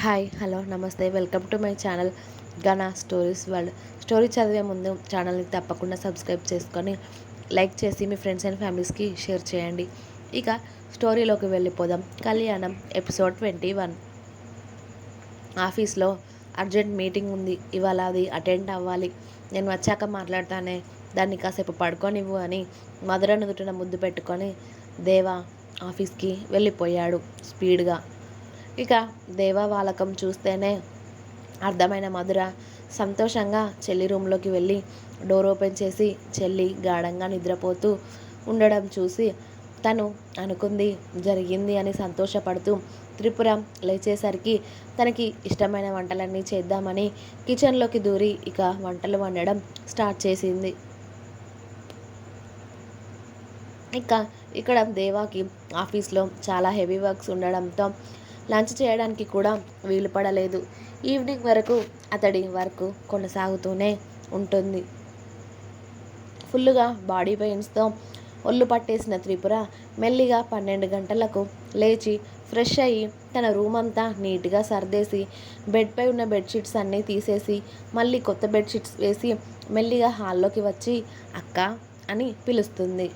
Hi hello నమస్తే welcome to my channel గనా Stories world. Story చదివే ముందు ఛానల్ని తప్పకుండా సబ్స్క్రైబ్ చేసుకొని లైక్ చేసి మీ ఫ్రెండ్స్ అండ్ ఫ్యామిలీస్కి షేర్ చేయండి. ఇక స్టోరీలోకి వెళ్ళిపోదాం. కళ్యాణం ఎపిసోడ్ 21. ఆఫీస్లో అర్జెంట్ మీటింగ్ ఉంది, ఇవాళ అది అటెండ్ అవ్వాలి. నేను వచ్చాక మాట్లాడతానే, దాన్ని కాసేపు పడుకోనివ్వు అని మధుర నుదుటిన ముద్దు పెట్టుకొని దేవా ఆఫీస్కి వెళ్ళిపోయాడు స్పీడ్గా. ఇక దేవా వాలకం చూస్తేనే అర్థమైన మధుర సంతోషంగా చెల్లి రూమ్లోకి వెళ్ళి డోర్ ఓపెన్ చేసి చెల్లి గాఢంగా నిద్రపోతూ ఉండడం చూసి తను అనుకుంది జరిగింది అని సంతోషపడుతూ త్రిపుర లేచేసరికి తనకి ఇష్టమైన వంటలన్నీ చేద్దామని కిచెన్లోకి దూరి ఇక వంటలు వండడం స్టార్ట్ చేసింది. ఇక ఇక్కడ దేవాకి ఆఫీస్లో చాలా హెవీ వర్క్స్ ఉండడంతో లంచ్ చేయడానికి కూడా వీలు పడలేదు. ఈవినింగ్ వరకు అతడి వర్క్ కొనసాగుతూనే ఉంటుంది. ఫుల్లుగా బాడీ పెయిన్స్తో ఒళ్ళు పట్టేసిన త్రిపుర మెల్లిగా 12 గంటలకు లేచి ఫ్రెష్ అయ్యి తన రూమ్ అంతా నీట్గా సర్దేసి బెడ్పై ఉన్న బెడ్షీట్స్ అన్నీ తీసేసి మళ్ళీ కొత్త బెడ్షీట్స్ వేసి మెల్లిగా హాల్లోకి వచ్చి అక్క అని పిలుస్తుంది.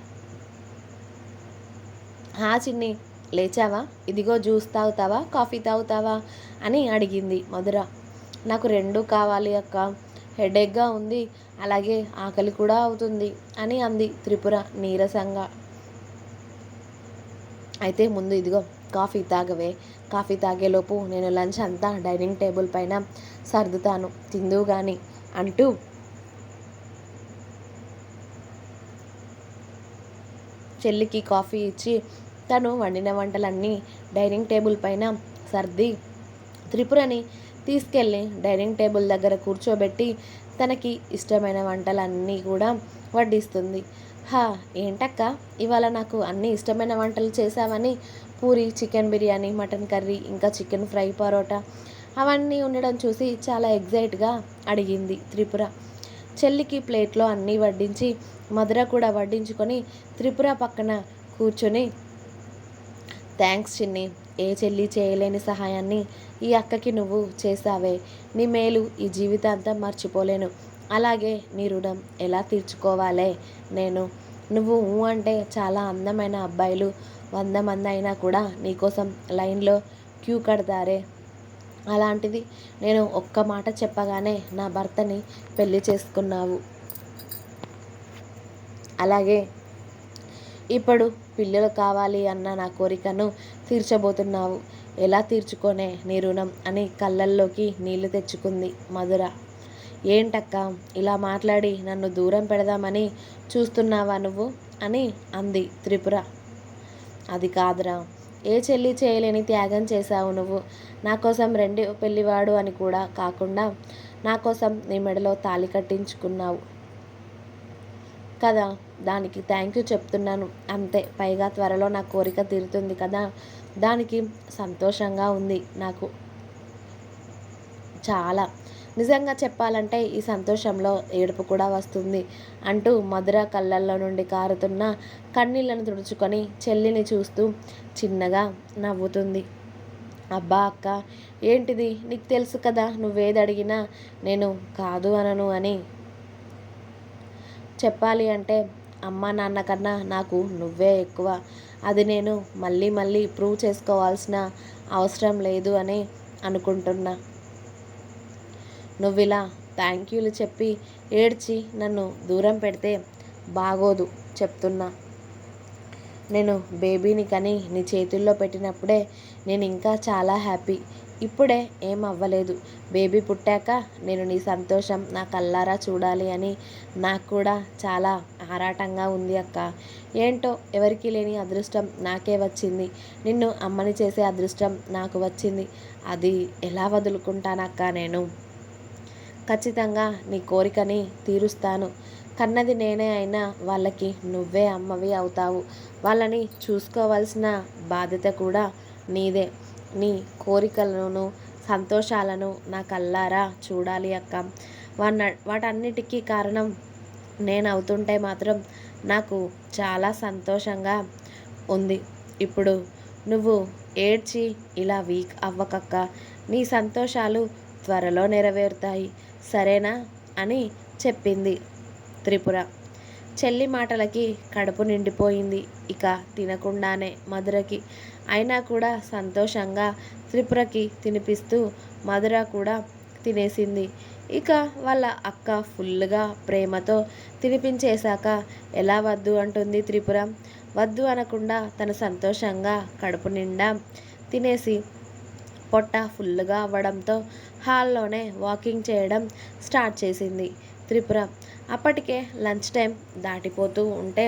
హా చిన్ని, లేచావా? ఇదిగో జ్యూస్ తాగుతావా, కాఫీ తాగుతావా అని అడిగింది మధుర. నాకు రెండూ కావాలి అక్క, హెడేక్గా ఉంది, అలాగే ఆకలి కూడా అవుతుంది అని అంది త్రిపుర నీరసంగా. అయితే ముందు ఇదిగో కాఫీ తాగవే, కాఫీ తాగేలోపు నేను లంచ్ అంతా డైనింగ్ టేబుల్ పైన సర్దుతాను, తిందువు గాని అంటూ చెల్లికి కాఫీ ఇచ్చి తను వండిన వంటలన్నీ డైనింగ్ టేబుల్ పైన సర్ది త్రిపురని తీసుకెళ్ళి డైనింగ్ టేబుల్ దగ్గర కూర్చోబెట్టి తనకి ఇష్టమైన వంటలన్నీ కూడా వడ్డిస్తుంది. హా, ఏంటక్క ఇవాళ నాకు అన్ని ఇష్టమైన వంటలు చేసావని puri, chicken biryani, mutton curry, ఇంకా చికెన్ ఫ్రై, పరోటా అవన్నీ ఉండడం చూసి చాలా ఎగ్జైట్గా అడిగింది త్రిపుర. చెల్లికి ప్లేట్లో అన్నీ వడ్డించి మధుర కూడా వడ్డించుకొని త్రిపుర పక్కన కూర్చొని థ్యాంక్స్ చిన్ని, ఏ చెల్లి చేయలేని సహాయాన్ని ఈ అక్కకి నువ్వు చేసావే, నీ మేలు ఈ జీవితాంతం మర్చిపోలేను, అలాగే నీ రుణం ఎలా తీర్చుకోవాలే నేను. నువ్వు అంటే చాలా అందమైన అబ్బాయిలు 100 మంది అయినా కూడా నీకోసం లైన్లో క్యూ కడతారే, అలాంటిది నేను ఒక్క మాట చెప్పగానే నా భర్తని పెళ్లి చేసుకున్నావు, అలాగే ఇప్పుడు పిల్లలు కావాలి అన్న నా కోరికను తీర్చబోతున్నావు, ఎలా తీర్చుకోనే నీ రుణం అని కళ్ళల్లోకి నీళ్లు తెచ్చుకుంది మధుర. ఏంటక్క ఇలా మాట్లాడి నన్ను దూరం పెడదామని చూస్తున్నావా నువ్వు అని అంది త్రిపుర. అది కాదురా, ఏ చెల్లి చేయలేని త్యాగం చేశావు నువ్వు. నా కోసం 2 పెళ్లివాడు అని కూడా కాకుండా నా కోసం నీ మెడలో తాళి కట్టించుకున్నావు కదా, దానికి థ్యాంక్ యూ చెప్తున్నాను అంతే. పైగా త్వరలో నా కోరిక తీరుతుంది కదా, దానికి సంతోషంగా ఉంది నాకు చాలా. నిజంగా చెప్పాలంటే ఈ సంతోషంలో ఏడుపు కూడా వస్తుంది అంటూ మధుర కళ్ళల్లో నుండి కారుతున్న కన్నీళ్లను తుడుచుకొని చెల్లిని చూస్తూ చిన్నగా నవ్వుతుంది. అబ్బా అక్క, ఏంటిది, నీకు తెలుసు కదా నువ్వేది అడిగినా నేను కాదు అనను అని. చెప్పాలి అంటే అమ్మ నాన్న కన్నా నాకు నువ్వే ఎక్కువ, అది నేను మళ్ళీ మళ్ళీ ప్రూవ్ చేసుకోవాల్సిన అవసరం లేదు అని అనుకుంటున్నా. నువ్విలా థ్యాంక్ యూలు చెప్పి ఏడ్చి నన్ను దూరం పెడితే బాగోదు చెప్తున్నా. నేను బేబీని కని నీ చేతుల్లో పెట్టినప్పుడే నేను ఇంకా చాలా హ్యాపీ. ఇప్పుడే ఏం అవ్వలేదు, బేబీ పుట్టాక నేను నీ సంతోషం నా కళ్ళారా చూడాలి అని నాకు కూడా చాలా ఆరాటంగా ఉంది అక్క. ఏంటో ఎవరికి లేని అదృష్టం నాకే వచ్చింది, నిన్ను అమ్మని చేసే అదృష్టం నాకు వచ్చింది, అది ఎలా వదులుకుంటానక్క నేను. ఖచ్చితంగా నీ కోరికని తీరుస్తాను. కన్నది నేనే అయినా వాళ్ళకి నువ్వే అమ్మవి అవుతావు, వాళ్ళని చూసుకోవాల్సిన బాధ్యత కూడా నీదే. నీ కోరికలను సంతోషాలను నా కళ్ళారా చూడాలి అక్క. వాటన్నిటికీ కారణం నేను అవుతుంటే మాత్రం నాకు చాలా సంతోషంగా ఉంది. ఇప్పుడు నువ్వు ఏడ్చి ఇలా వీక్ అవ్వకక్క, నీ సంతోషాలు త్వరలో నెరవేరుతాయి సరేనా అని చెప్పింది త్రిపుర. చెల్లి మాటలకి కడుపు నిండిపోయింది ఇక తినకుండానే మధురకి. అయినా కూడా సంతోషంగా త్రిపురకి తినిపిస్తూ మధుర కూడా తినేసింది. ఇక వాళ్ళ అక్క ఫుల్గా ప్రేమతో తినిపించేశాక ఎలా వద్దు అంటుంది త్రిపుర? వద్దు అనకుండా తను సంతోషంగా కడుపు నిండా తినేసి పొట్ట ఫుల్గా అవ్వడంతో హాల్లోనే వాకింగ్ చేయడం స్టార్ట్ చేసింది త్రిపుర. అప్పటికే లంచ్ టైం దాటిపోతూ ఉంటే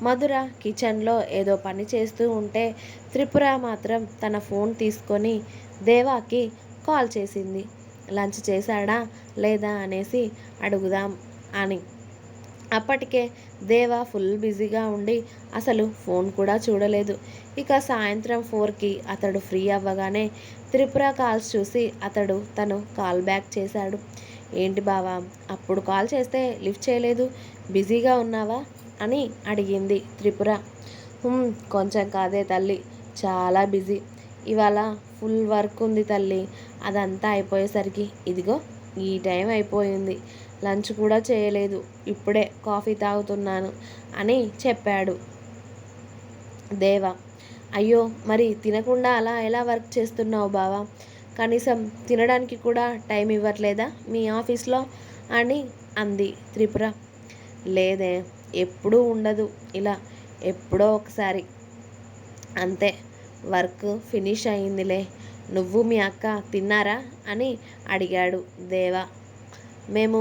మధుర కిచెన్లో ఏదో పని చేస్తూ ఉంటే త్రిపుర మాత్రం తన ఫోన్ తీసుకొని దేవాకి కాల్ చేసింది. లంచ్ చేశాడా లేదా అనేసి అడుగుదాం అని. అప్పటికే దేవా ఫుల్ బిజీగా ఉండి అసలు ఫోన్ కూడా చూడలేదు. ఇక సాయంత్రం 4కి అతడు ఫ్రీ అవ్వగానే త్రిపుర కాల్స్ చూసి తను కాల్ బ్యాక్ చేశాడు. ఏంటి బావా, అప్పుడు కాల్ చేస్తే లిఫ్ట్ చేయలేదు, బిజీగా ఉన్నావా అని అడిగింది త్రిపుర. కొంచెం కాదే తల్లి, చాలా బిజీ. ఇవాళ ఫుల్ వర్క్ ఉంది తల్లి. అదంతా అయిపోయేసరికి ఇదిగో ఈ టైం అయిపోయింది. లంచ్ కూడా చేయలేదు, ఇప్పుడే కాఫీ తాగుతున్నాను అని చెప్పాడు దేవా. అయ్యో, మరి తినకుండా అలా ఎలా వర్క్ చేస్తున్నావు బావా? కనీసం తినడానికి కూడా టైం ఇవ్వట్లేదా మీ ఆఫీస్లో అని అంది త్రిపుర. లేదే, ఎప్పుడూ ఉండదు ఇలా, ఎప్పుడో ఒకసారి అంతే. వర్క్ ఫినిష్ అయిందిలే. నువ్వు మీ అక్క తిన్నారా అని అడిగాడు దేవా. మేము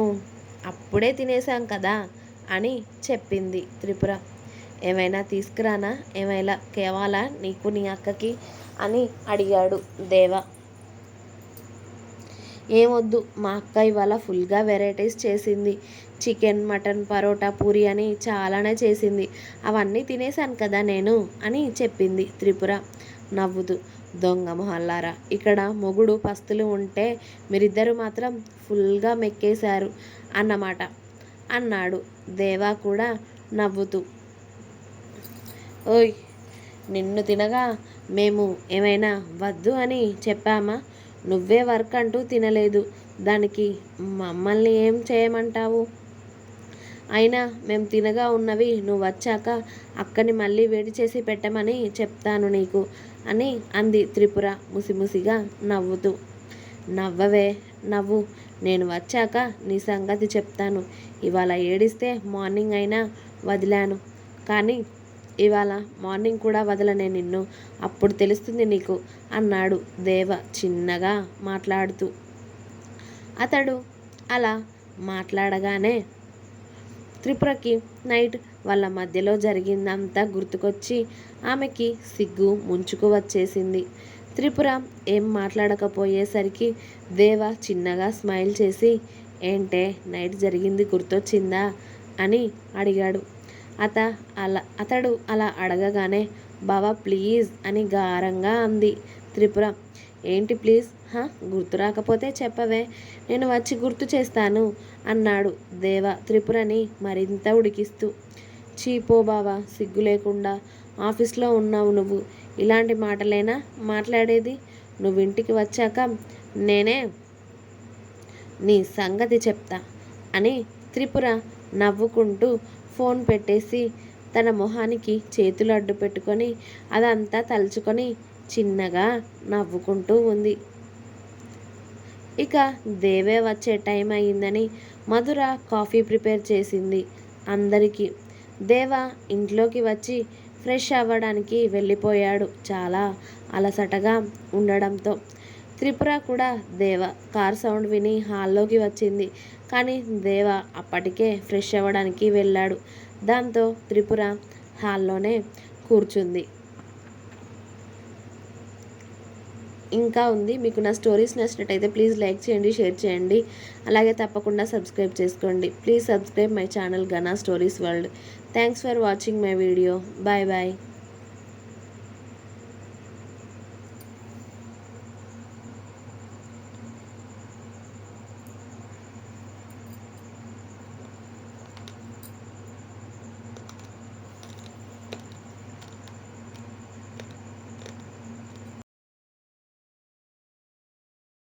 అప్పుడే తినేసాం కదా అని చెప్పింది త్రిపుర. ఏమైనా తీసుకురానా, ఏమైనా కేవాలా నీకు నీ అక్కకి అని అడిగాడు దేవా. ఏమొద్దు, మా అక్క ఇవాళ ఫుల్గా వెరైటీస్ చేసింది. చికెన్, మటన్, పరోటా, పూరి అని చాలానే చేసింది. అవన్నీ తినేశాను కదా నేను అని చెప్పింది త్రిపుర నవ్వుతూ. దొంగ మొహల్లారా, ఇక్కడ మొగుడు పస్తులు ఉంటే మీరిద్దరు మాత్రం ఫుల్గా మెక్కేశారు అన్నమాట అన్నాడు దేవా కూడా నవ్వుతూ. ఓయ్, నిన్ను తినగా మేము ఏమైనా వద్దు అని చెప్పామా? నువ్వే వర్క్ అంటూ తినలేదు, దానికి మమ్మల్ని ఏం చేయమంటావు? అయినా మేము తినగా ఉన్నవి నువ్వు వచ్చాక అక్కని మళ్ళీ వేడి చేసి పెట్టమని చెప్తాను నీకు అని అంది త్రిపుర ముసిముసిగా నవ్వుతూ. నవ్వవే నవ్వు, నేను వచ్చాక నీ సంగతి చెప్తాను. ఇవాళ ఏడిస్తే మార్నింగ్ అయినా వదిలాను, కానీ ఇవాళ మార్నింగ్ కూడా వదలనే నిన్ను, అప్పుడు తెలుస్తుంది నీకు అన్నాడు దేవ చిన్నగా మాట్లాడుతూ. అతడు అలా మాట్లాడగానే త్రిపురకి నైట్ వాళ్ళ మధ్యలో జరిగిందంతా గుర్తుకొచ్చి ఆమెకి సిగ్గు ముంచుకు వచ్చేసింది. త్రిపుర ఏం మాట్లాడకపోయేసరికి దేవ చిన్నగా స్మైల్ చేసి, ఏంటే నైట్ జరిగింది గుర్తొచ్చిందా అని అడిగాడు. అతడు అలా అడగగానే బావా ప్లీజ్ అని గారంగా అంది త్రిపుర. ఏంటి ప్లీజ్? గుర్తు రాకపోతే చెప్పవే, నేను వచ్చి గుర్తు చేస్తాను అన్నాడు దేవ త్రిపురని మరింత ఉడికిస్తూ. చీపో బావా, సిగ్గు లేకుండా ఆఫీస్లో ఉన్నావు నువ్వు, ఇలాంటి మాటలేనా మాట్లాడేది? నువ్వు ఇంటికి వచ్చాక నేనే నీ సంగతి చెప్తా అని త్రిపుర నవ్వుకుంటూ ఫోన్ పెట్టేసి తన మొహానికి చేతులు అడ్డు పెట్టుకొని అదంతా తలుచుకొని చిన్నగా నవ్వుకుంటూ ఉంది. ఇక దేవే వచ్చే టైం అయ్యిందని మధుర కాఫీ ప్రిపేర్ చేసింది అందరికీ. దేవ ఇంట్లోకి వచ్చి ఫ్రెష్ అవ్వడానికి వెళ్ళిపోయాడు చాలా అలసటగా ఉండడంతో. త్రిపుర కూడా దేవ కార్ సౌండ్ విని హాల్లోకి వచ్చింది. కానీ దేవ అప్పటికే ఫ్రెష్ అవ్వడానికి వెళ్ళాడు. దాంతో త్రిపుర హాల్లోనే కూర్చుంది. ఇంకా ఉంది. మీకు నా స్టోరీస్ నచ్చినట్టయితే ప్లీజ్ లైక్ చేయండి, షేర్ చేయండి, అలాగే తప్పకుండా సబ్స్క్రైబ్ చేసుకోండి. ప్లీజ్ సబ్స్క్రైబ్ మై ఛానల్ గనా Stories World. Thanks for watching my video. Bye bye.